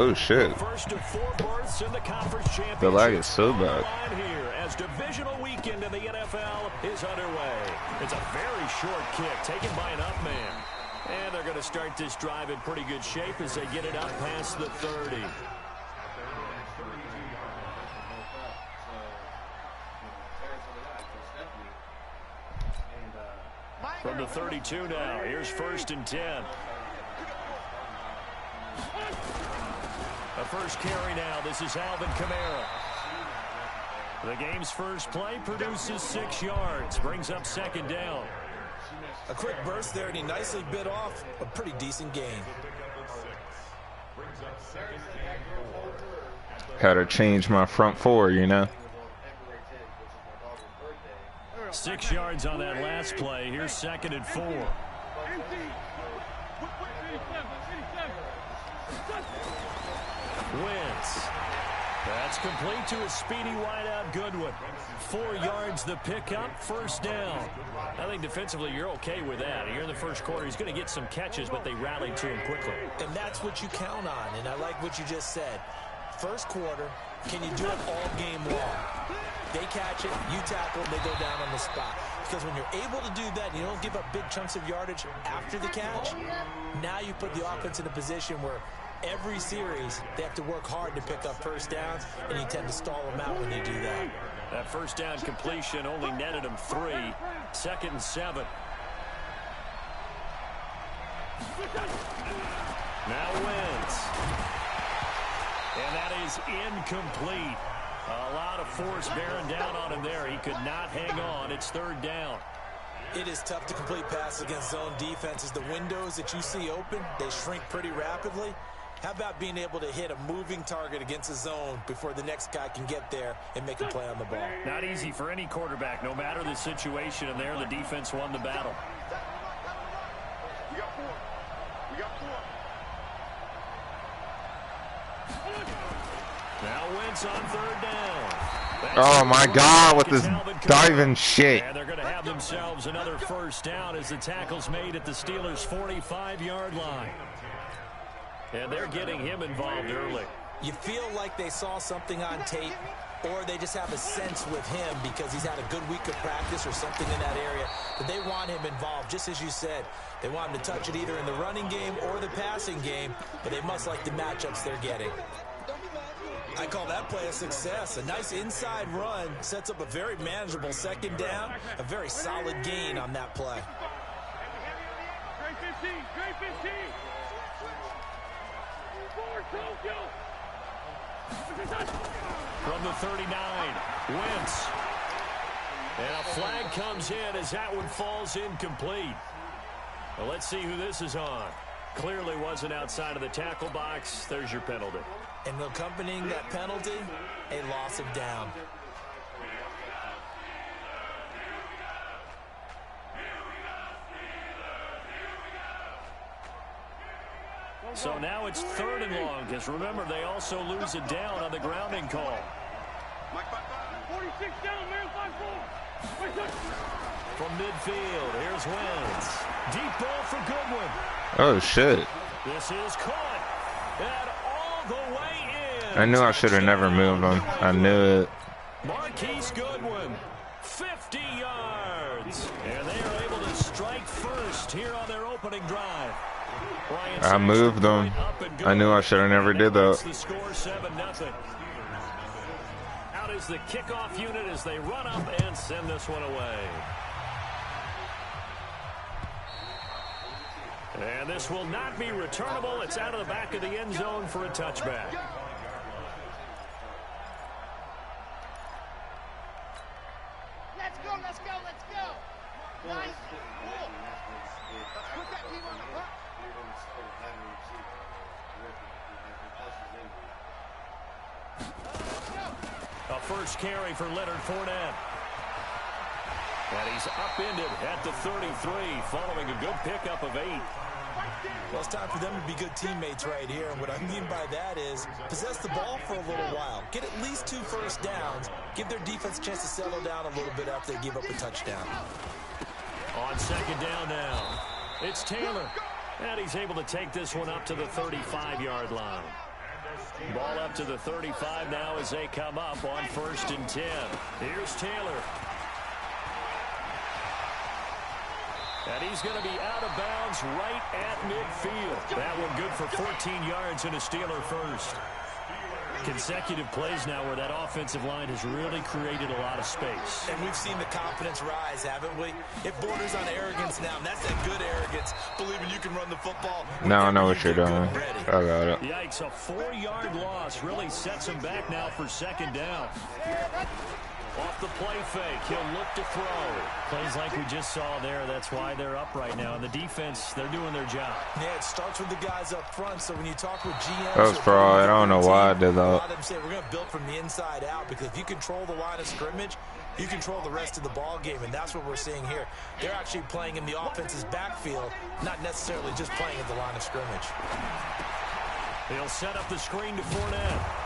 Oh shit. First of 4 berths in the conference championship. The lag is so bad. Here as divisional weekend in the NFL is underway. It's a very short kick taken by an up man. And they're going to start this drive in pretty good shape as they get it up past the 30. From the 32 now, here's 1st and 10. The first carry now, this is Alvin Kamara. The game's first play produces 6 yards, brings up 2nd down. A quick burst there, and he nicely bit off a pretty decent gain. Had to change my front 4, you know. 6 yards on that last play. Here's 2nd and 4. Wentz. That's complete to a speedy wideout Goodwin. 4 yards the pickup, 1st down. I think defensively you're okay with that. Here in the first quarter, he's going to get some catches, but they rallied to him quickly. And that's what you count on, and I like what you just said. First quarter, can you do it all game long? They catch it, you tackle, they go down on the spot. Because when you're able to do that, you don't give up big chunks of yardage after the catch, now you put the offense in a position where every series they have to work hard to pick up 1st downs, and you tend to stall them out when you do that. That 1st down completion only netted him 3. 2nd and 7. Now Wentz. And that is incomplete. A lot of force bearing down on him there. He could not hang on. It's 3rd down. It is tough to complete passes against zone defenses. The windows that you see open, they shrink pretty rapidly. How about being able to hit a moving target against a zone before the next guy can get there and make a play on the ball? Not easy for any quarterback, no matter the situation, and there the defense won the battle. Now Wentz on 3rd down. Oh my God, with this diving shit. And they're going to have themselves another 1st down as the tackle's made at the Steelers' 45-yard line. And they're getting him involved early. You feel like they saw something on tape, or they just have a sense with him because he's had a good week of practice or something in that area, that they want him involved, just as you said. They want him to touch it either in the running game or the passing game, but they must like the matchups they're getting. I call that play a success. A nice inside run sets up a very manageable 2nd down, a very solid gain on that play. From the 39, Wentz. And a flag comes in as that one falls incomplete. Well, let's see who this is on. Clearly wasn't outside of the tackle box. There's your penalty. And accompanying that penalty, a loss of down. So now it's 3rd and long, because remember, they also lose a down on the grounding call. 46 down, man, 5-4. From midfield, here's Wentz. Deep ball for Goodwin. Oh shit. This is caught. And all the way in. I knew I should have never moved him. I knew it. Marquise Goodwin, 50 yards. And they are able to strike first here on their opening drive. I moved them. I knew I should have never did that. The score 7-0. Out is the kickoff unit as they run up and send this one away. And this will not be returnable. It's out of the back of the end zone for a touchback. Let's go, let's go, let's go. Nice. Cool. Let's put that team on the clock. A first carry for Leonard Fournette. And he's upended at the 33, following a good pickup of 8. Well, it's time for them to be good teammates right here. And what I mean by that is possess the ball for a little while. Get at least 2 first downs. Give their defense a chance to settle down a little bit after they give up a touchdown. On 2nd down now, it's Taylor. And he's able to take this one up to the 35-yard line. out to the 35 now as they come up on 1st and 10. Here's Taylor. And he's going to be out of bounds right at midfield. That one good for 14 yards and a Steeler first. Consecutive plays now where that offensive line has really created a lot of space. And we've seen the confidence rise, haven't we? It borders on arrogance now, and that's that good arrogance, believing you can run the football. Now I know what you're doing. I got it. Yikes, a 4-yard loss really sets him back now for 2nd down. Off the play fake, he'll look to throw. Plays like we just saw there, that's why they're up right now. And the defense, they're doing their job. Yeah, it starts with the guys up front, so when you talk with GMs... That was fraud. I don't know why I did A lot that. of them say we're going to build from the inside out, because if you control the line of scrimmage, you control the rest of the ball game, and that's what we're seeing here. They're actually playing in the offense's backfield, not necessarily just playing at the line of scrimmage. He'll set up the screen to Fournette.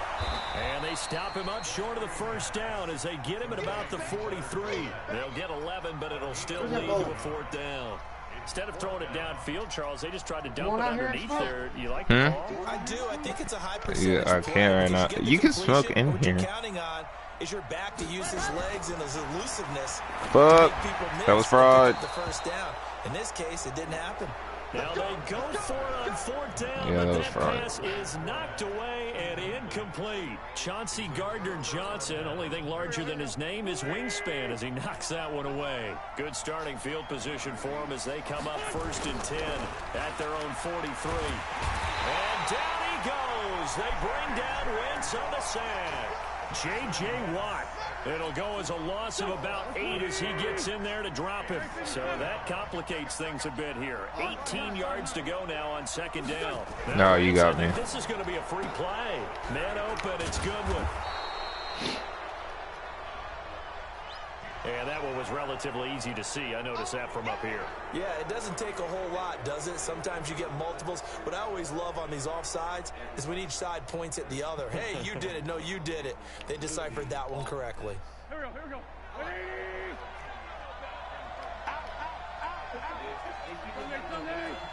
And they stop him up short of the 1st down as they get him at about the 43. They'll get 11, but it'll still lead to a 4th down. Instead of throwing it downfield, Charles, they just tried to dump it underneath there. You like the ball? I do. I think it's a high percentage. Yeah, I can't right now. You can smoke in what here. You're counting on is your back to use his legs and his elusiveness. Fuck. That was fraud. The 1st down. In this case, it didn't happen. Now they go for it on 4th down, Yeah, but that was that fraud. pass is knocked away and incomplete. Chauncey Gardner-Johnson, only thing larger than his name is wingspan as he knocks that one away. Good starting field position for him as they come up 1st and 10 at their own 43. And down he goes. They bring down Wentz on the sack. J.J. Watt. It'll go as a loss of about 8 as he gets in there to drop him. So that complicates things a bit here. 18 yards to go now on 2nd down. No, you got me. This is going to be a free play. Man open, it's Goodwin. And that one was relatively easy to see. I noticed that from up here. Yeah, it doesn't take a whole lot, does it? Sometimes you get multiples. What I always love on these offsides is when each side points at the other. Hey, you did it. No, you did it. They deciphered that one correctly. Here we go, here we go. Ready? Sunday.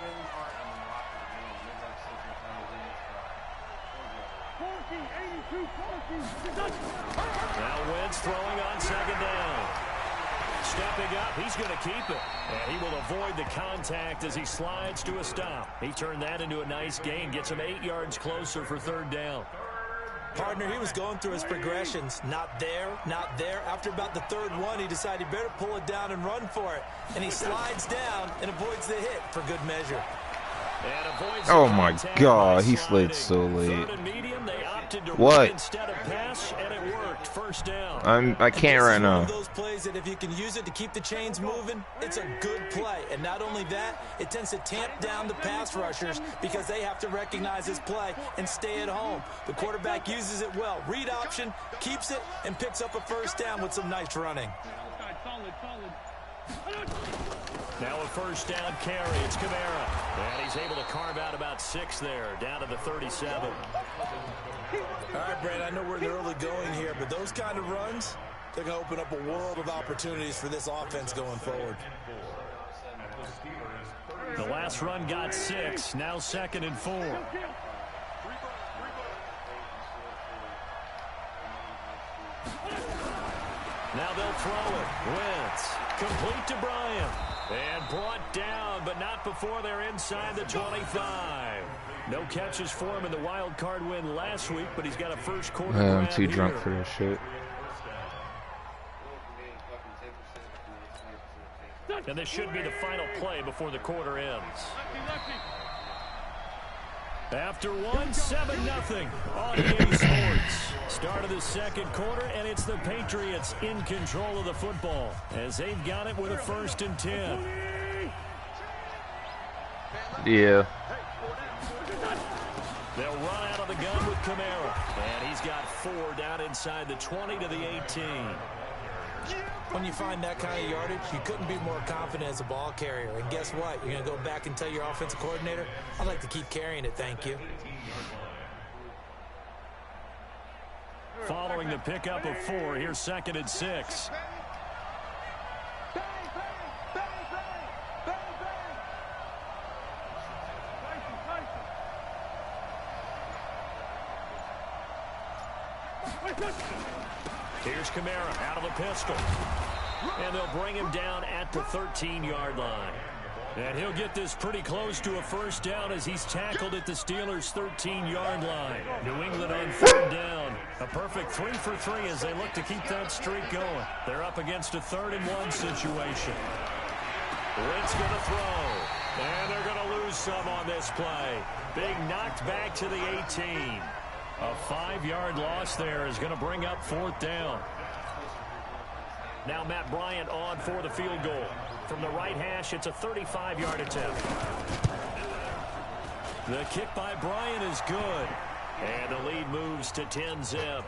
82, 14. Now Wentz throwing on 2nd down. Stepping up, he's going to keep it. And he will avoid the contact as he slides to a stop. He turned that into a nice gain, gets him 8 yards closer for 3rd down. Partner, he was going through his progressions. Not there, not there. After about the 3rd one, he decided he better pull it down and run for it. And he slides down and avoids the hit for good measure. Oh my God, he slid so late. What? Instead of pass, and it worked. 1st down. I can't right now. One of those plays that if you can use it to keep the chains moving, it's a good play. And not only that, it tends to tamp down the pass rushers because they have to recognize this play and stay at home. The quarterback uses it well. Read option, keeps it, and picks up a 1st down with some nice running. Now a 1st down carry. It's Kamara. And he's able to carve out about 6 there, down to the 37. All right, Brad, I know we're in the early going here, but those kind of runs, they're going to open up a world of opportunities for this offense going forward. The last run got 6. Now 2nd and 4. Now they'll throw it. Wentz. Complete to Bryant. And brought down, but not before they're inside the 25. No catches for him in the wild card win last week, but he's got a 1st quarter grab I'm too drunk here. for this shit. And this should be the final play before the quarter ends. After one, 7-0 on EA Sports. Start of the 2nd quarter, and it's the Patriots in control of the football as they've got it with a 1st and 10. Yeah. They'll run out of the gun with Kamara, and he's got 4 down inside the 20 to the 18. When you find that kind of yardage, you couldn't be more confident as a ball carrier. And guess what? You're going to go back and tell your offensive coordinator, I'd like to keep carrying it, thank you. Following the pickup of 4, here's 2nd and 6. Here's Kamara out of the pistol. And they'll bring him down at the 13-yard line. And he'll get this pretty close to a first down as he's tackled at the Steelers' 13-yard line. New England on third down. A perfect 3 for 3 as they look to keep that streak going. They're up against a 3rd-and-1 situation. Wentz going to throw. And they're going to lose some on this play. Being knocked back to the 18. A 5-yard loss there is going to bring up 4th down. Now Matt Bryant on for the field goal. From the right hash, it's a 35-yard attempt. The kick by Bryant is good. And the lead moves to 10-zip.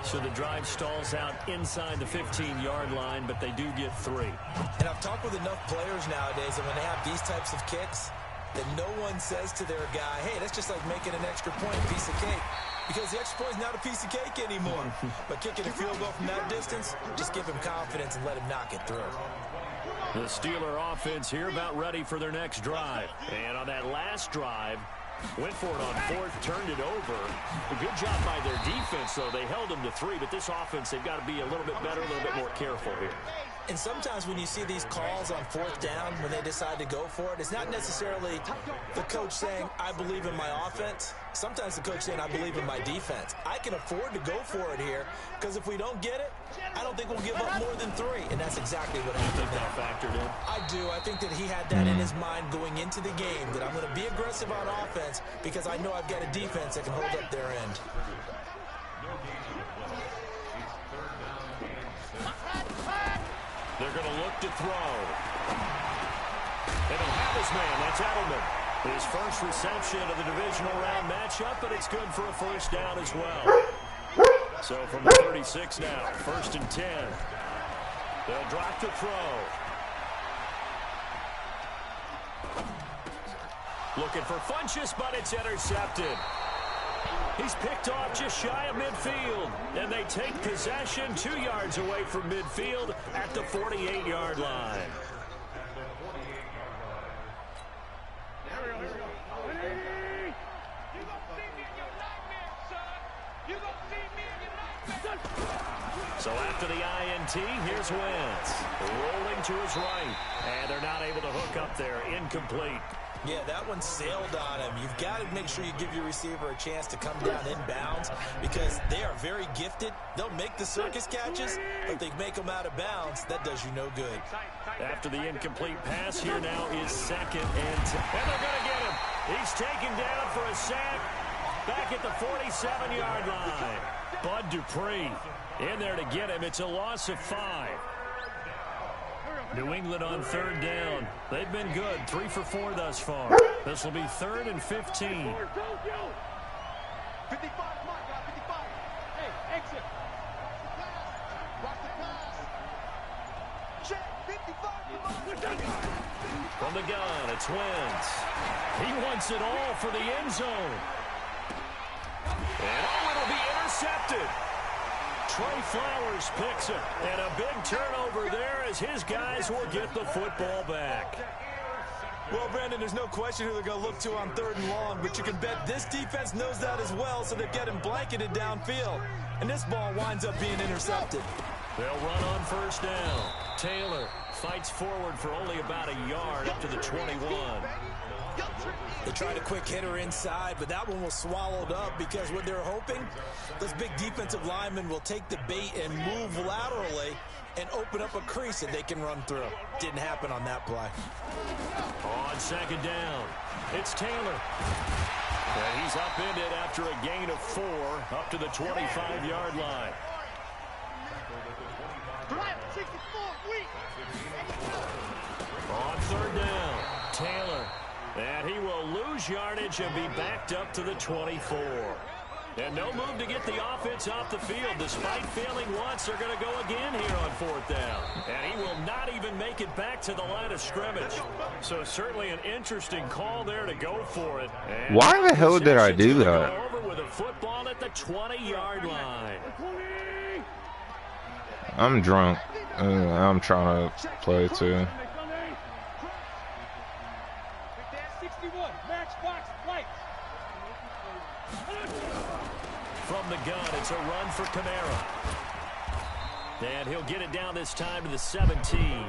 So the drive stalls out inside the 15-yard line, but they do get 3. And I've talked with enough players nowadays, and when they have these types of kicks, that no one says to their guy, hey, that's just like making an extra point, piece of cake. Because the extra point is not a piece of cake anymore. But kicking a field goal from that distance, just give him confidence and let him knock it through. The Steeler offense here about ready for their next drive. And on that last drive, went for it on 4th, turned it over. A good job by their defense, though. They held them to 3, but this offense, they've got to be a little bit better, a little bit more careful here. And sometimes when you see these calls on 4th down, when they decide to go for it, it's not necessarily the coach saying, I believe in my offense. Sometimes the coach saying, I believe in my defense. I can afford to go for it here, because if we don't get it, I don't think we'll give up more than 3. And that's exactly what happened. You think that factored in? I do. I think that he had that in his mind going into the game, that I'm going to be aggressive on offense because I know I've got a defense that can hold up their end. They're going to look to throw. They don't have his man. That's Edelman. His first reception of the divisional round matchup, but it's good for a first down as well. So from the 36 now, 1st and 10. They'll drop to throw. Looking for Funchess, but it's intercepted. He's picked off just shy of midfield, and they take possession 2 yards away from midfield at the 48-yard line. So after the INT, here's Wentz. Rolling to his right, and they're not able to hook up there. Incomplete. Yeah, that one sailed on him. You've got to make sure you give your receiver a chance to come down inbounds because they are very gifted. They'll make the circus catches, but they make them out of bounds. That does you no good. After the incomplete pass, here now is 2nd and 10. And they're going to get him. He's taken down for a sack back at the 47-yard line. Bud Dupree in there to get him. It's a loss of 5. New England on 3rd down. They've been good. 3 for 4 thus far. This will be 3rd and 15. 55, hey, exit. Watch the pass. Check, 55, From the gun, it's Wentz. He wants it all for the end zone. And it'll be intercepted. Trey Flowers picks it, and a big turnover there as his guys will get the football back. Well, Brandon, there's no question who they're going to look to on 3rd and long, but you can bet this defense knows that as well, so they're getting blanketed downfield. And this ball winds up being intercepted. They'll run on 1st down. Taylor fights forward for only about a yard up to the 21. They tried a quick hitter inside, but that one was swallowed up because what they're hoping, those big defensive linemen will take the bait and move laterally and open up a crease that they can run through. Didn't happen on that play. On 2nd down, it's Taylor. And he's upended after a gain of 4 up to the 25-yard line. On 3rd down, Taylor. And he will lose yardage and be backed up to the 24. And no move to get the offense off the field. Despite failing once, they're going to go again here on 4th down. And he will not even make it back to the line of scrimmage. So certainly an interesting call there to go for it. And why the hell did I do that? Over with a football at the 20-yard line. I'm drunk. I'm trying to play too. from the gun. It's a run for Kamara. And he'll get it down this time to the 17.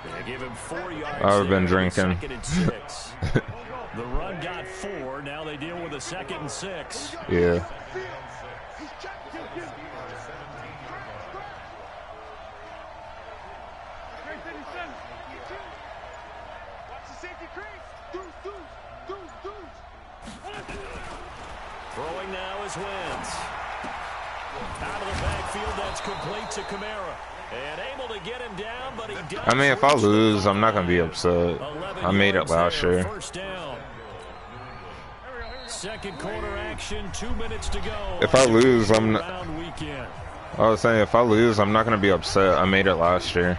They give him 4 yards. I've been drinking. 2nd and 6. The run got 4. Now they deal with a 2nd and 6. Yeah. Throwing now is Wentz. Out of the backfield, that's complete to Kamara. And able to get him down, but he does. I mean, if I lose, I'm not going to be upset. I made it last year. First down. Second quarter action, 2 minutes to go. If I lose, I'm not. I was saying, if I lose, I'm not going to be upset. I made it last year.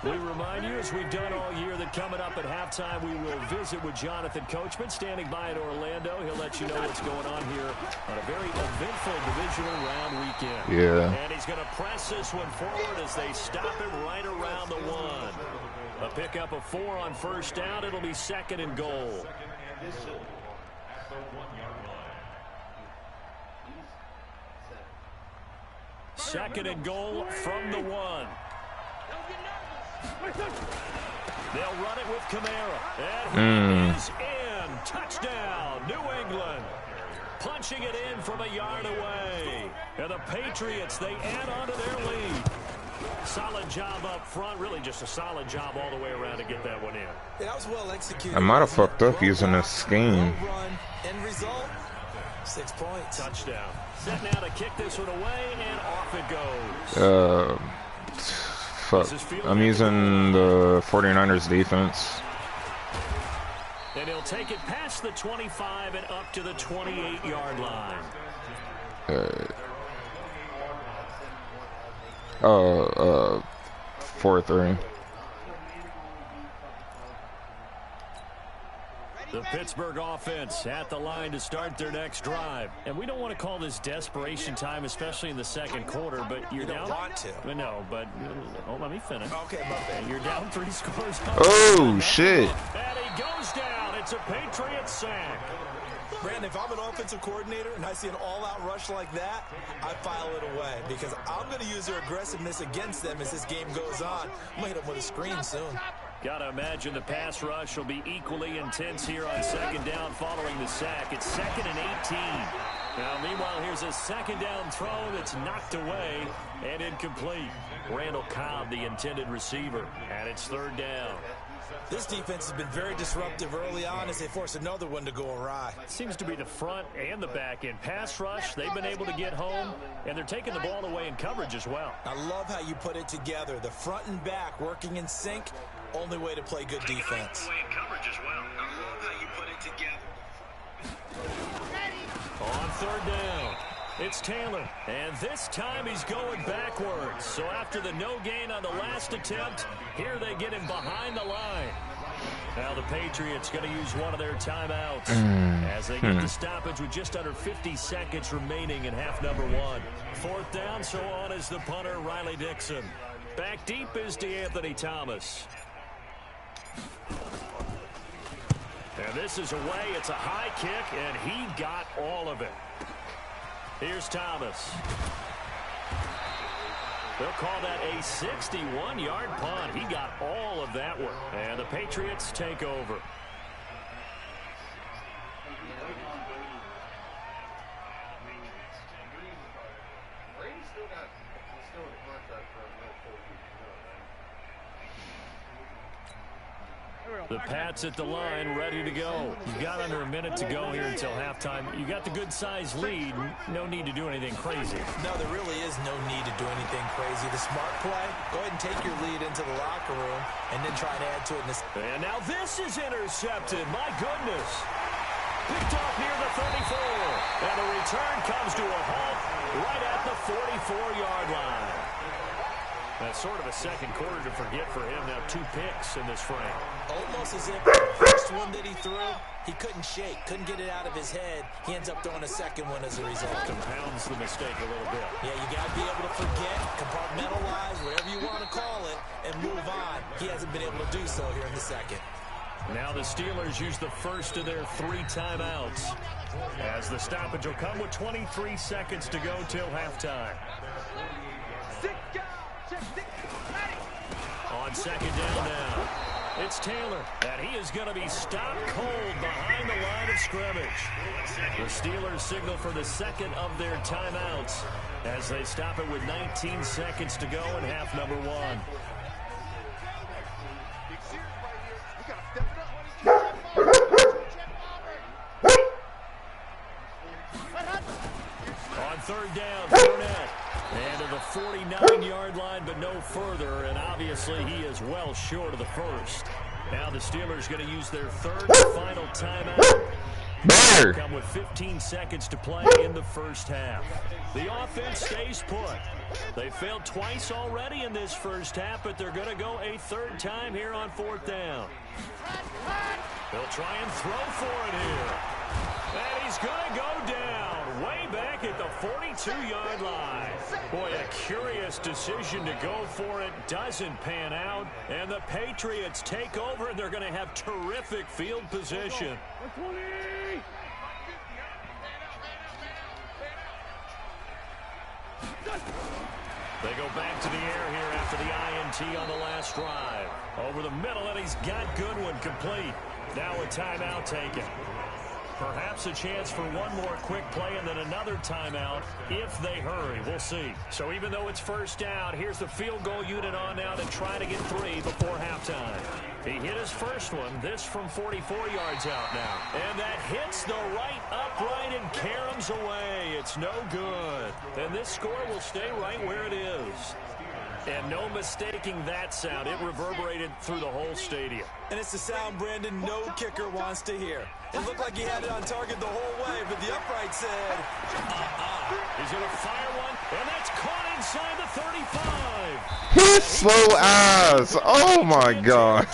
We remind you, as we've done all year, that coming up at halftime, we will visit with Jonathan Coachman, standing by in Orlando. He'll let you know what's going on here on a very eventful divisional round weekend. Yeah. And he's going to press this one forward as they stop him right around the 1. A pickup of 4 on first down. It'll be 2nd and goal. Second and goal from the 1. They'll run it with Kamara. And he is in. Touchdown, New England. Punching it in from a yard away. And the Patriots, they add on to their lead. Solid job up front. Really just a solid job all the way around to get that one in. Yeah, that was well executed. I might have fucked up using this scheme. Run, end result, 6 points. Touchdown. Set now to kick this one away, and off it goes. Fuck. I'm using the 49ers defense. And he'll take it past the 25 and up to the 28-yard line. 4-3. The Pittsburgh offense at the line to start their next drive. And we don't want to call this desperation time, especially in the second quarter, but you're down. You don't want to. No, but let me finish. Okay, my bad. You're down 3 scores. Oh, shit. And he goes down. It's a Patriot sack. Brandon, if I'm an offensive coordinator and I see an all-out rush like that, I file it away because I'm going to use their aggressiveness against them as this game goes on. I'm going to hit them with a screen soon. Got to imagine the pass rush will be equally intense here on second down following the sack. It's 2nd and 18. Now, meanwhile, here's a second down throw that's knocked away and incomplete. Randall Cobb, the intended receiver, and it's 3rd down. This defense has been very disruptive early on as they force another one to go awry. Seems to be the front and the back end. Pass rush, they've been able to get home, and they're taking the ball away in coverage as well. I love how you put it together. The front and back working in sync, only way to play good defense. On 3rd down, it's Taylor, and this time he's going backwards. So after the no gain on the last attempt, here they get him behind the line. Now the Patriots going to use one of their timeouts as they get the stoppage with just under 50 seconds remaining in half number 1. 4th down, so on is the punter, Riley Dixon. Back deep is DeAnthony Thomas. And this is away. It's a high kick, and he got all of it. Here's Thomas. They'll call that a 61-yard punt. He got all of that one. And the Patriots take over. The Pats at the line, ready to go. You've got under a minute to go here until halftime. You got the good-sized lead. No need to do anything crazy. No, there really is no need to do anything crazy. The smart play, go ahead and take your lead into the locker room and then try and add to it. And now this is intercepted. My goodness. Picked off near the 34. And the return comes to a halt right at the 44-yard line. That's sort of a second quarter to forget for him. Now 2 picks in this frame. Almost as if the first one that he threw, he couldn't shake, couldn't get it out of his head. He ends up throwing a second one as a result. Compounds the mistake a little bit. Yeah, you got to be able to forget, compartmentalize, whatever you want to call it, and move on. He hasn't been able to do so here in the second. Now the Steelers use the first of their 3 timeouts, as the stoppage will come with 23 seconds to go till halftime. On second down now, it's Taylor, and he is going to be stopped cold behind the line of scrimmage. The Steelers signal for the second of their timeouts as they stop it with 19 seconds to go in half number 1. On third down, Burnett. And to the 49-yard line, but no further. And obviously, he is well short of the first. Now the Steelers going to use their third and final timeout. Better. Come with 15 seconds to play in the first half. The offense stays put. They failed twice already in this first half, but they're going to go a third time here on fourth down. They'll try and throw for it here. And he's going to go down way back at the 42-yard line. Boy, a curious decision to go for it. Doesn't pan out. And the Patriots take over, and they're going to have terrific field position. They go back to the air here after the INT on the last drive. Over the middle, and he's got Goodwin complete. Now a timeout taken. Perhaps a chance for one more quick play and then another timeout if they hurry. We'll see. So even though it's first down, here's the field goal unit on now to try to get 3 before halftime. He hit his first one. This from 44 yards out now. And that hits the right upright and caroms away. It's no good. And this score will stay right where it is. And no mistaking that sound. It reverberated through the whole stadium. And it's the sound, Brandon, no kicker wants to hear. It looked like he had it on target the whole way, but the upright said, He's going to fire one, and that's caught inside the 35. He's slow ass. Oh, my God.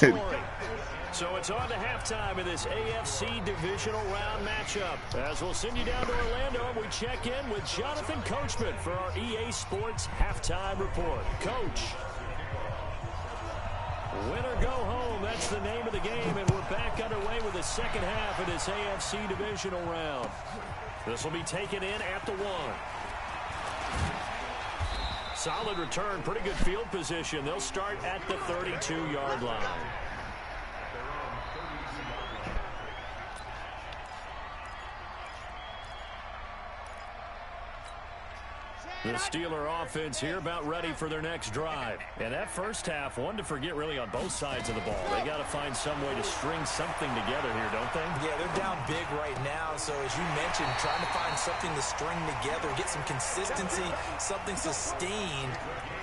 So it's on to halftime in this AFC divisional round matchup. As we'll send you down to Orlando, and we check in with Jonathan Coachman for our EA Sports halftime report. Coach. Win or go home, that's the name of the game, and we're back underway with the second half of this AFC divisional round. This will be taken in at the 1. Solid return, pretty good field position. They'll start at the 32-yard line. The Steeler offense here about ready for their next drive. And that first half, one to forget really on both sides of the ball. They got to find some way to string something together here, don't they? Yeah, they're down big right now. So as you mentioned, trying to find something to string together, get some consistency, something sustained,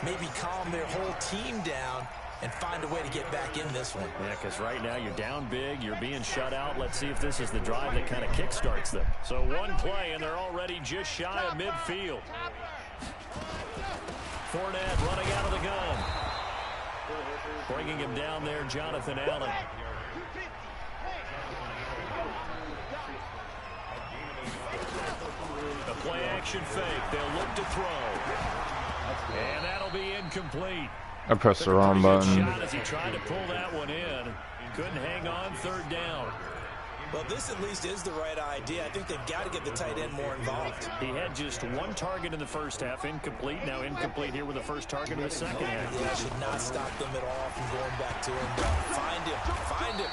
maybe calm their whole team down and find a way to get back in this one. Yeah, because right now you're down big, you're being shut out. Let's see if this is the drive that kind of kickstarts them. So one play, and they're already just shy of midfield. Fournette running out of the gun. Bringing him down there, Jonathan Allen. A play-action fake. They'll look to throw. And that'll be incomplete. I pressed the wrong button. Shot as he tried to pull that one in. Couldn't hang on third down. Well, this at least is the right idea. I think they've got to get the tight end more involved. He had just one target in the first half, incomplete. Now incomplete here with the first target in the second half. Yeah, should not stop them at all from going back to him. Find him.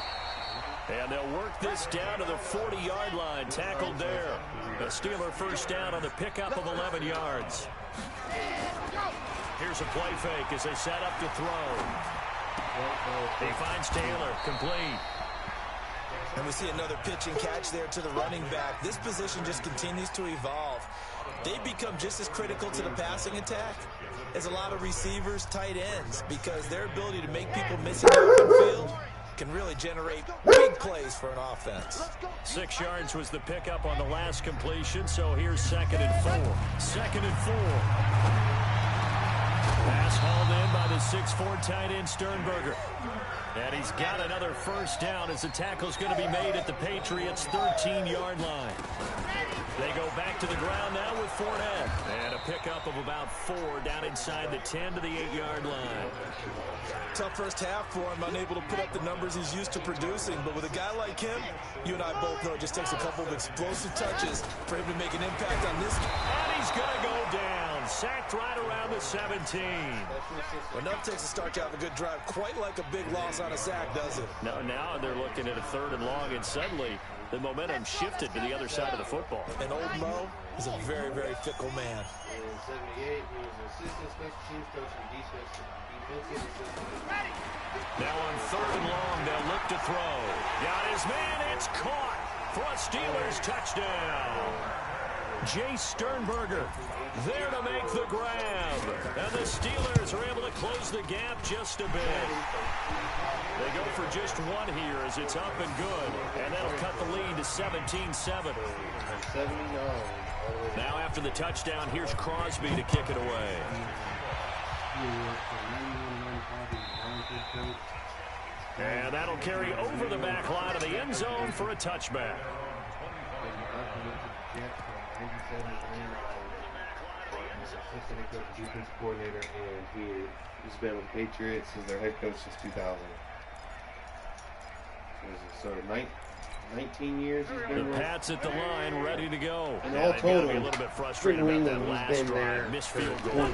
And they'll work this down to the 40-yard line. Tackled there. A Steeler first down on the pickup of 11 yards. Here's a play fake as they set up to throw. He finds Taylor, complete. And we see another pitch and catch there to the running back. This position just continues to evolve. They become just as critical to the passing attack as a lot of receivers, tight ends, because their ability to make people miss in the open field can really generate big plays for an offense. 6 yards was the pickup on the last completion, so here's 2nd and 4. 2nd and 4. Pass hauled in by the 6'4" tight end Sternberger. And he's got another first down as the tackle's going to be made at the Patriots' 13-yard line. They go back to the ground now with Fournette. And a pickup of about 4 down inside the 10 to the 8-yard line. Tough first half for him, unable to put up the numbers he's used to producing. But with a guy like him, you and I both know it just takes a couple of explosive touches for him to make an impact on this. And he's going to go down. Sacked right around the 17. Enough takes to start to have a good drive. Quite like a big loss on a sack, does it? No, now they're looking at a 3rd and long, and suddenly the momentum shifted to the other side of the football. And old Mo is a very, very fickle man. Now on 3rd and long, they'll look to throw. Got his man, it's caught for a Steelers touchdown. Jay Sternberger there to make the grab. And the Steelers are able to close the gap just a bit. They go for just 1 here as it's up and good. And that'll cut the lead to 17-7. Now after the touchdown, here's Crosby to kick it away. And that'll carry over the back line of the end zone for a touchback. He's assistant coach, defense coordinator, and he's been with the Patriots as their head coach since 2000. So 19 years he's been the Pats at the line, ready to go. And all total, be a little bit frustrated about that last drive. Missed field goal.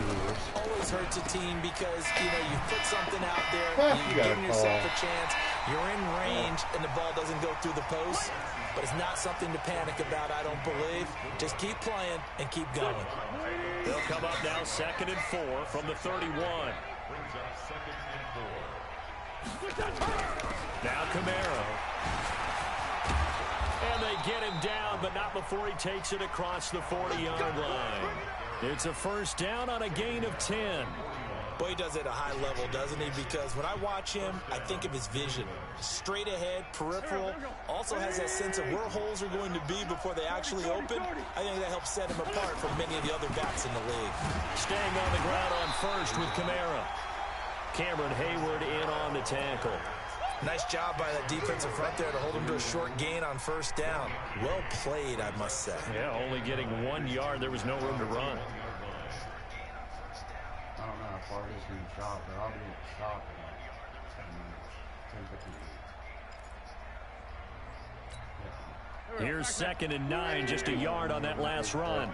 Always hurts a team because, you put something out there, you're giving yourself a chance, you're in range, and the ball doesn't go through the post. But it's not something to panic about, I don't believe. Just keep playing and keep going. They'll come up now 2nd and 4 from the 31. Now Camaro. And they get him down, but not before he takes it across the 40-yard line. It's a first down on a gain of 10. Boy, he does it at a high level, doesn't he? Because when I watch him, I think of his vision. Straight ahead, peripheral, also has that sense of where holes are going to be before they actually open. I think that helps set him apart from many of the other backs in the league. Staying on the ground on first with Camara. Cameron Hayward in on the tackle. Nice job by that defensive front there to hold him to a short gain on first down. Well played, I must say. Yeah, only getting 1 yard. There was no room to run. I don't know how far it is from the shop, but I'll be at the shop in 10 Here's 2nd and 9, just a yard on that last run.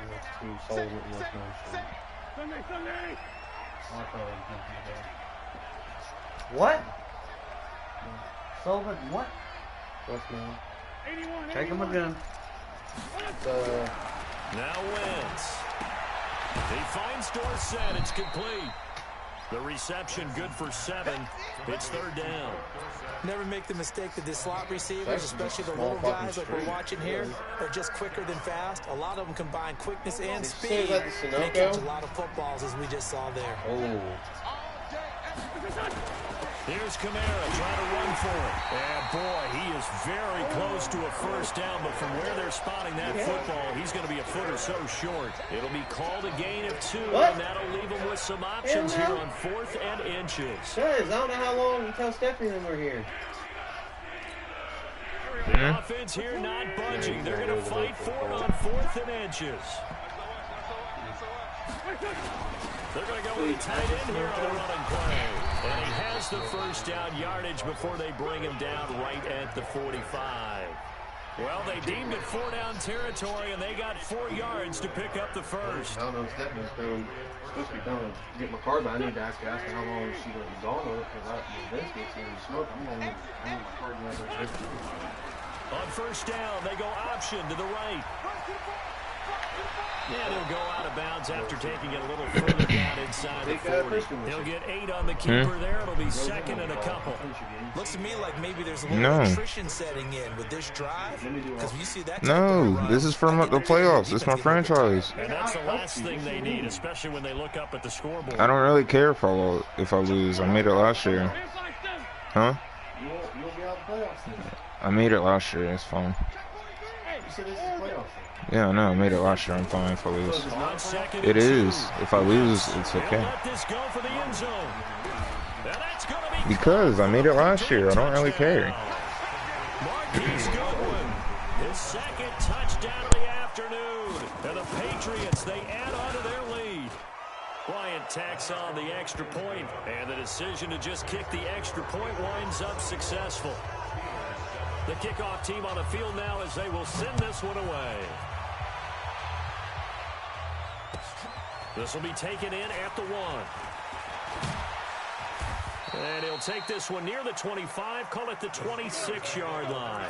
What? Sullivan, what? Take him again. Now Wentz. He finds Dorsett. It's complete. The reception good for 7. It's 3rd down. Never make the mistake that the slot receivers, especially the little guys like we're watching here, are just quicker than fast. A lot of them combine quickness and speed. And they catch a lot of footballs, as we just saw there. Here's Camara trying to run for it. And boy, he is very close to a first down, but from where they're spotting that football, he's going to be a foot or so short. It'll be called a gain of 2, and that'll leave him with some options here on 4th and inches. I don't know how long until Stephanie and we're here. The offense here not budging. They're going to fight for it on 4th and inches. They're going to go with the tight end here on the running play. And he has the first down yardage before they bring him down right at the 45. Well, they deemed it 4-down territory, and they got 4 yards to pick up the first. I don't know if Stephanie's supposed to be coming to get my car, but I need to ask her how long is she going to be gone with it, because this gets in the smoke. I need my car to On first down, they go option to the right. And he'll go out of bounds after taking it a little further down inside the 40. He'll get 8 on the keeper there. It'll be 2nd and a couple. Looks to me like maybe there's a little attrition setting in with this drive. Because you see that. This is from the playoffs. This is my franchise. And that's the last thing they need, especially when they look up at the scoreboard. I don't really care if I lose. I made it last year. Huh? I made it last year. It's fine. You said this is playoffs. Yeah, I know. I made it last year. I'm fine if I lose. So it's not playoffs? It is. If I lose, it's He'll okay. let this go for the end zone. Now that's gonna be Because I made it last year. I don't really care. Marquise Goodwin, his second touchdown of the afternoon. And the Patriots, they add on to their lead. Bryant tacks on the extra point, and the decision to just kick the extra point winds up successful. The kickoff team on the field now as they will send this one away. This will be taken in at the 1. And he'll take this one near the 25, call it the 26-yard line.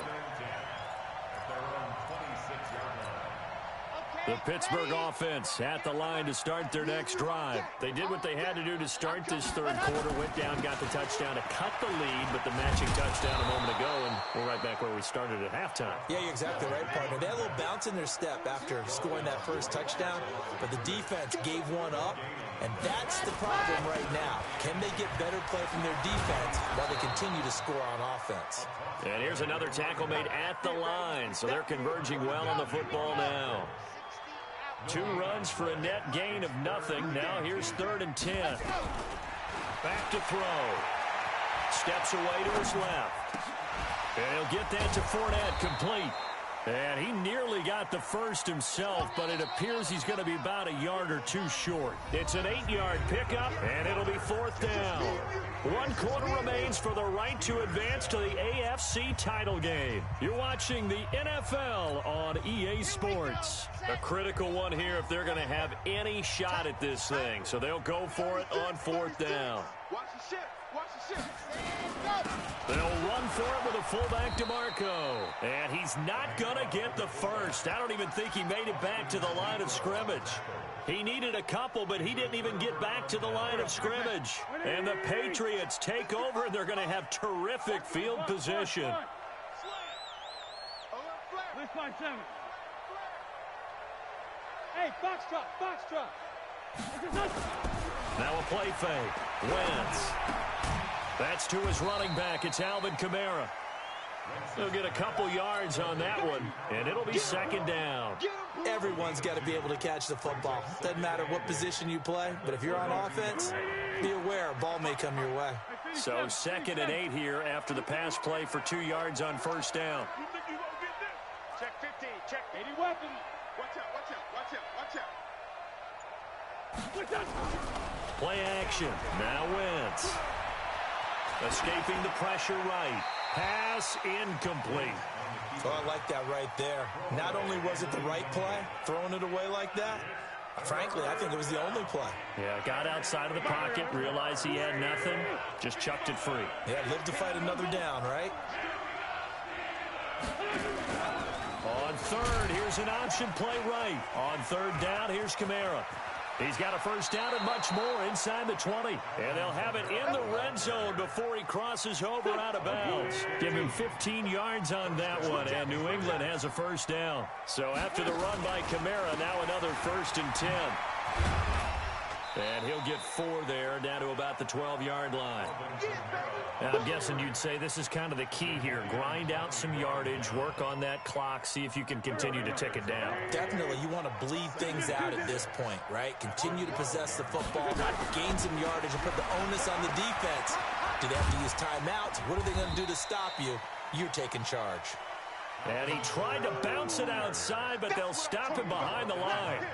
The Pittsburgh offense at the line to start their next drive. They did what they had to do to start this third quarter, went down, got the touchdown to cut the lead, but the matching touchdown a moment ago, and we're right back where we started at halftime. Yeah, you're exactly right, partner. They had a little bounce in their step after scoring that first touchdown, but the defense gave one up, and that's the problem right now. Can they get better play from their defense while they continue to score on offense? And here's another tackle made at the line, so they're converging well on the football now. 2 runs for a net gain of nothing. Now here's 3rd and 10. Back to throw. Steps away to his left. And he'll get that to Fournette, complete. And he nearly got the first himself, but it appears he's going to be about a yard or 2 short. It's an 8-yard pickup, and it'll be 4th down. 1 quarter remains for the right to advance to the AFC title game. You're watching the NFL on EA Sports. A critical one here if they're going to have any shot at this thing. So they'll go for it on 4th down. Watch the ship. Watch the ship. They'll run for it with a fullback DeMarco. And he's not going to get the first. I don't even think he made it back to the line of scrimmage. He needed a couple, but he didn't even get back to the line of scrimmage. And the Patriots take over, and they're going to have terrific field position. Hey, box drop. Now a play fake. Wentz. That's to his running back. It's Alvin Kamara. He'll get a couple yards on that one, and it'll be 2nd down. Everyone's got to be able to catch the football. Doesn't matter what position you play, but if you're on offense, be aware a ball may come your way. So 2nd and 8 here after the pass play for 2 yards on 1st down. Check 15. Check 80 weapons. Watch out. Watch out. Watch out. Watch out. Play action. Now Wentz. Escaping the pressure right. Pass incomplete. Oh, I like that right there. Not only was it the right play, throwing it away like that, frankly, I think it was the only play. Yeah, got outside of the pocket, realized he had nothing, just chucked it free. Yeah, live to fight another down, right? On 3rd, here's an option play right. On 3rd down, here's Kamara. He's got a 1st down and much more inside the 20. And they'll have it in the red zone before he crosses over out of bounds. Give him 15 yards on that one, and New England has a 1st down. So after the run by Kamara, now another 1st and 10. And he'll get 4 there, down to about the 12-yard line. Now, I'm guessing you'd say this is kind of the key here. Grind out some yardage, work on that clock, see if you can continue to tick it down. Definitely, you want to bleed things out at this point, right? Continue to possess the football, gain some yardage, and put the onus on the defense. Do they have to use timeouts? What are they going to do to stop you? You're taking charge. And he tried to bounce it outside, but they'll stop him behind the line.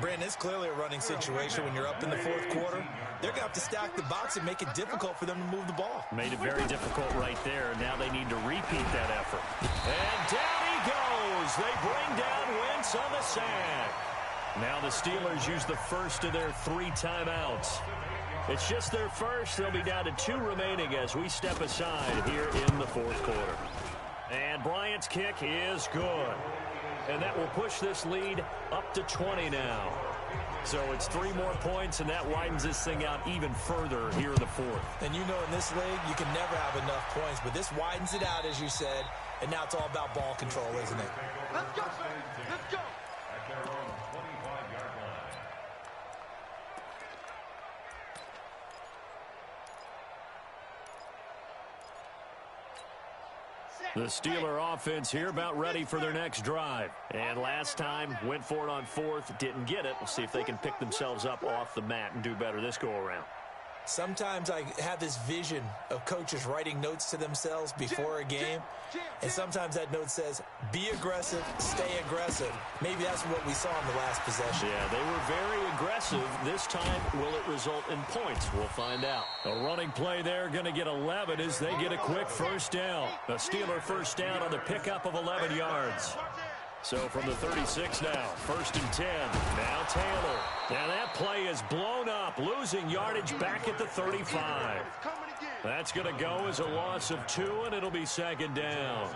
Brandon, it's clearly a running situation when you're up in the 4th quarter. They're going to have to stack the box and make it difficult for them to move the ball. Made it very difficult right there. Now they need to repeat that effort. And down he goes. They bring down Wentz on the sack. Now the Steelers use the first of their 3 timeouts. It's just their first. They'll be down to 2 remaining as we step aside here in the 4th quarter. And Bryant's kick is good. And that will push this lead up to 20 now. So it's 3 more points, and that widens this thing out even further here in the 4th. And you know in this league, you can never have enough points, but this widens it out, as you said, and now it's all about ball control, isn't it? Let's go, baby. Let's go. The Steeler offense here about ready for their next drive. And last time, went for it on fourth, didn't get it. We'll see if they can pick themselves up off the mat and do better this go-around. Sometimes I have this vision of coaches writing notes to themselves before a game, and sometimes that note says, be aggressive, stay aggressive. Maybe that's what we saw in the last possession. Yeah, they were very aggressive. This time, will it result in points? We'll find out. A running play there, going to get 11 as they get a quick first down. A Steeler first down on the pickup of 11 yards. So from the 36 now, 1st and 10. Now Taylor. Now that play is blown up, losing yardage back at the 35. That's going to go as a loss of 2, and it'll be 2nd down.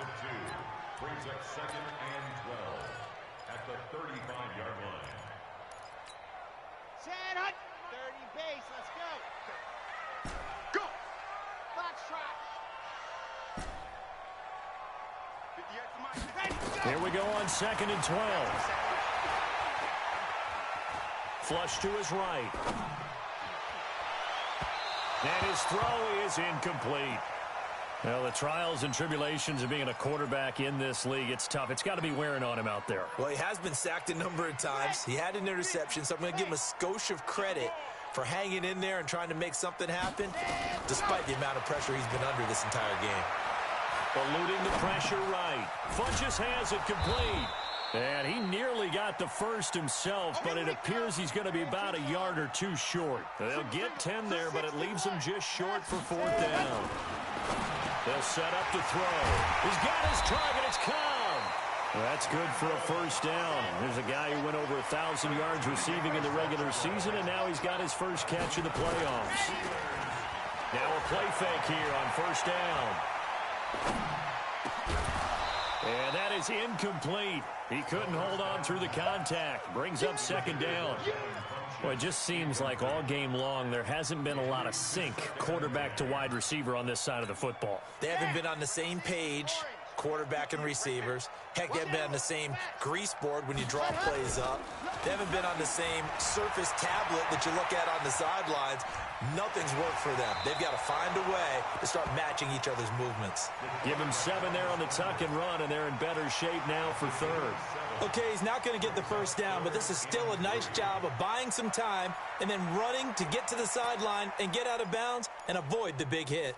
Brings up 2nd and 12 at the 35-yard line. Set hut. 30 base. Let's go. Go. Box trot. Here we go on 2nd and 12. Flush to his right. And his throw is incomplete. Well, the trials and tribulations of being a quarterback in this league, it's tough. It's got to be wearing on him out there. Well, he has been sacked a number of times. He had an interception, so I'm going to give him a skosh of credit for hanging in there and trying to make something happen, despite the amount of pressure he's been under this entire game. Eluding the pressure right. Funches has it complete. And he nearly got the first himself, but it appears he's going to be about a yard or 2 short. They'll get 10 there, but it leaves him just short for 4th down. They'll set up to throw. He's got his target. It's Cobb. That's good for a first down. There's a guy who went over 1,000 yards receiving in the regular season, and now he's got his first catch in the playoffs. Now a play fake here on 1st down. And that is incomplete. He couldn't hold on through the contact. Brings up 2nd down. Well, it just seems like all game long there hasn't been a lot of sync quarterback to wide receiver on this side of the football. They haven't been on the same page, quarterback and receivers. Heck, they haven't been on the same grease board when you draw plays up. They haven't been on the same surface tablet that you look at on the sidelines. Nothing's worked for them. They've got to find a way to start matching each other's movements. Give him 7 there on the tuck and run, and they're in better shape now for 3rd. Okay, he's not going to get the first down, but this is still a nice job of buying some time and then running to get to the sideline and get out of bounds and avoid the big hit.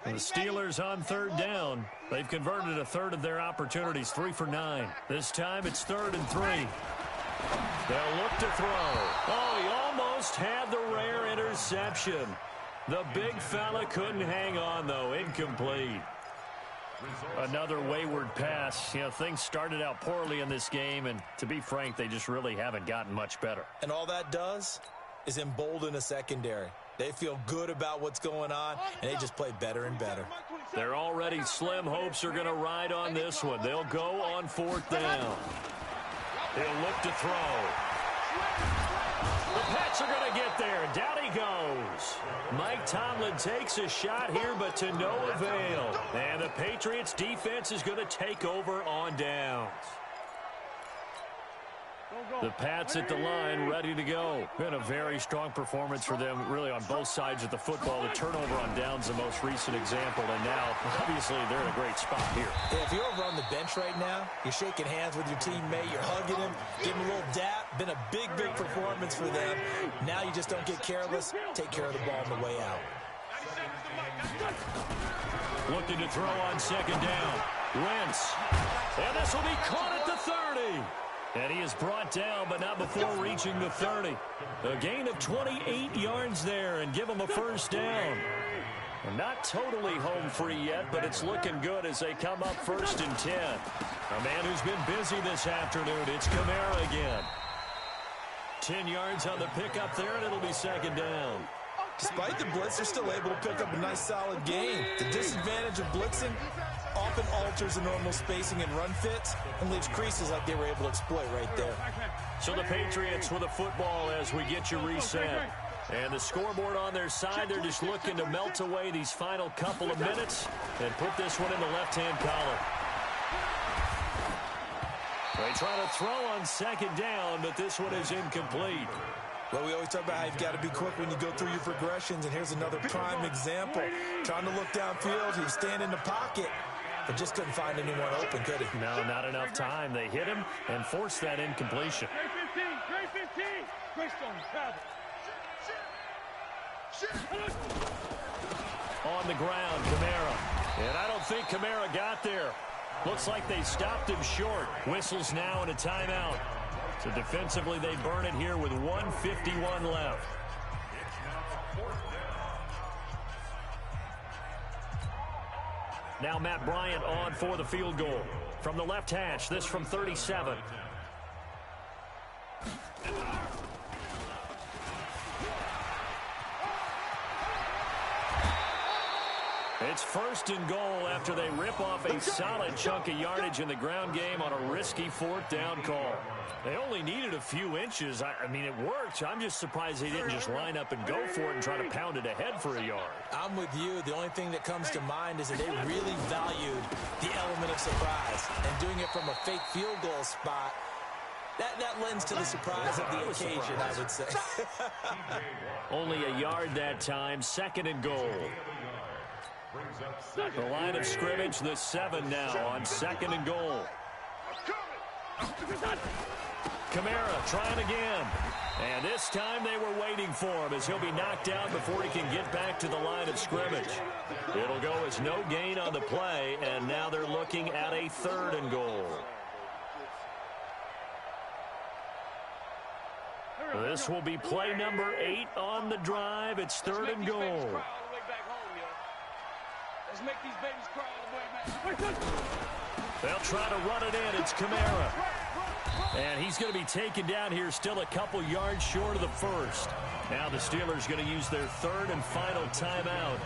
The Steelers on 3rd down. They've converted a 1/3 of their opportunities, 3 for 9. This time it's 3rd and 3. They'll look to throw. Oh, he almost had the rare interception. The big fella couldn't hang on, though. Incomplete. Another wayward pass. You know, things started out poorly in this game, and to be frank, they just really haven't gotten much better. And all that does is embolden a secondary. They feel good about what's going on, and they just play better and better. Their already slim hopes are going to ride on this one. They'll go on 4th down. He'll look to throw. The Pats are going to get there. Down he goes. Mike Tomlin takes a shot here, but to no avail. And the Patriots defense is going to take over on downs. The Pats at the line, ready to go. Been a very strong performance for them, really, on both sides of the football. The turnover on downs, the most recent example, and now, obviously, they're in a great spot here. Yeah, if you're over on the bench right now, you're shaking hands with your teammate, you're hugging him, giving him a little dap. Been a big, big performance for them. Now you just don't get careless. Take care of the ball on the way out. Looking to throw on 2nd down. Wentz. And this will be caught at the 30. And he is brought down, but not before reaching the 30. A gain of 28 yards there and give him a first down. And not totally home free yet, but it's looking good as they come up 1st and 10. A man who's been busy this afternoon, it's Kamara again. 10 yards on the pickup there, and it'll be 2nd down. Despite the blitz, they're still able to pick up a nice, solid gain. The disadvantage of blitzing often alters the normal spacing and run fits and leaves creases like they were able to exploit right there. So the Patriots with a football as we get you reset. And the scoreboard on their side, they're just looking to melt away these final couple of minutes and put this one in the left-hand column. They try to throw on 2nd down, but this one is incomplete. Well, we always talk about how you've got to be quick when you go through your progressions, and here's another prime example. Trying to look downfield, he was standing in the pocket, but just couldn't find anyone open, could he? No, not enough time. They hit him and forced that incompletion. Grade 15, Greystone, grab it. On the ground, Kamara. And I don't think Kamara got there. Looks like they stopped him short. Whistles now and a timeout. So defensively, they burn it here with 1:51 left. Now Matt Bryant on for the field goal. From the left hash, this from 37. It's 1st and goal after they rip off a solid chunk of yardage in the ground game on a risky 4th down call. They only needed a few inches. I mean, it worked. I'm just surprised they didn't just line up and go for it and try to pound it ahead for a yard. I'm with you. The only thing that comes to mind is that they really valued the element of surprise. And doing it from a fake field goal spot, that lends to the surprise of the occasion, I would say. Only a yard that time. 2nd and goal. The line of scrimmage, the 7 now on 2nd and goal. Kamara trying again. And this time they were waiting for him as he'll be knocked out before he can get back to the line of scrimmage. It'll go as no gain on the play, and now they're looking at a 3rd and goal. This will be play number 8 on the drive. It's 3rd and goal. Let's make these babies cry all the way back. They'll try to run it in. It's Kamara. And he's going to be taken down here still a couple yards short of the 1st. Now the Steelers going to use their 3rd and final timeout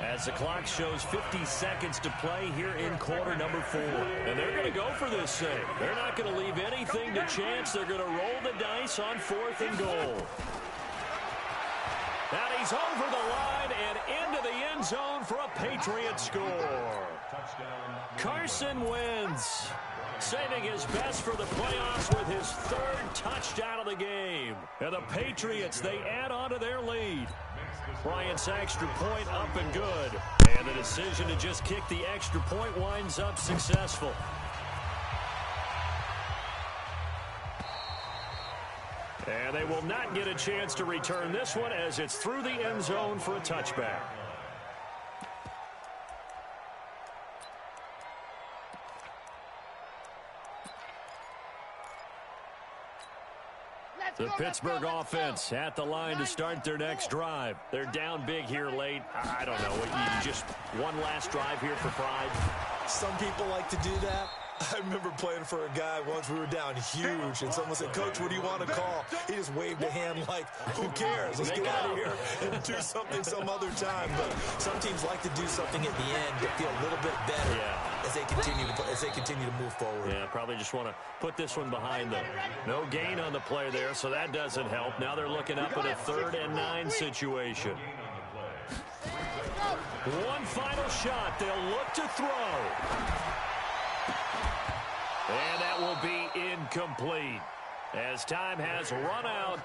as the clock shows 50 seconds to play here in quarter number 4. And they're going to go for this thing. They're not going to leave anything to chance. They're going to roll the dice on 4th and goal. And he's over the line and into the end zone for a Patriot score. Carson Wentz saving his best for the playoffs with his 3rd touchdown of the game. And the Patriots, they add on to their lead. Bryant's extra point up and good. And the decision to just kick the extra point winds up successful. And they will not get a chance to return this one as it's through the end zone for a touchback. The Pittsburgh offense at the line to start their next drive. They're down big here late. I don't know. You just one last drive here for pride. Some people like to do that. I remember playing for a guy once. We were down huge, and someone said, "Coach, what do you want to call?" He just waved a hand like, "Who cares? Let's get out of here and do something some other time." But some teams like to do something at the end to feel a little bit better as they continue to move forward. Yeah, probably just want to put this one behind them. No gain on the play there, so that doesn't help. Now they're looking up at a 3rd and 9 situation. One final shot. They'll look to throw. And that will be incomplete as time has run out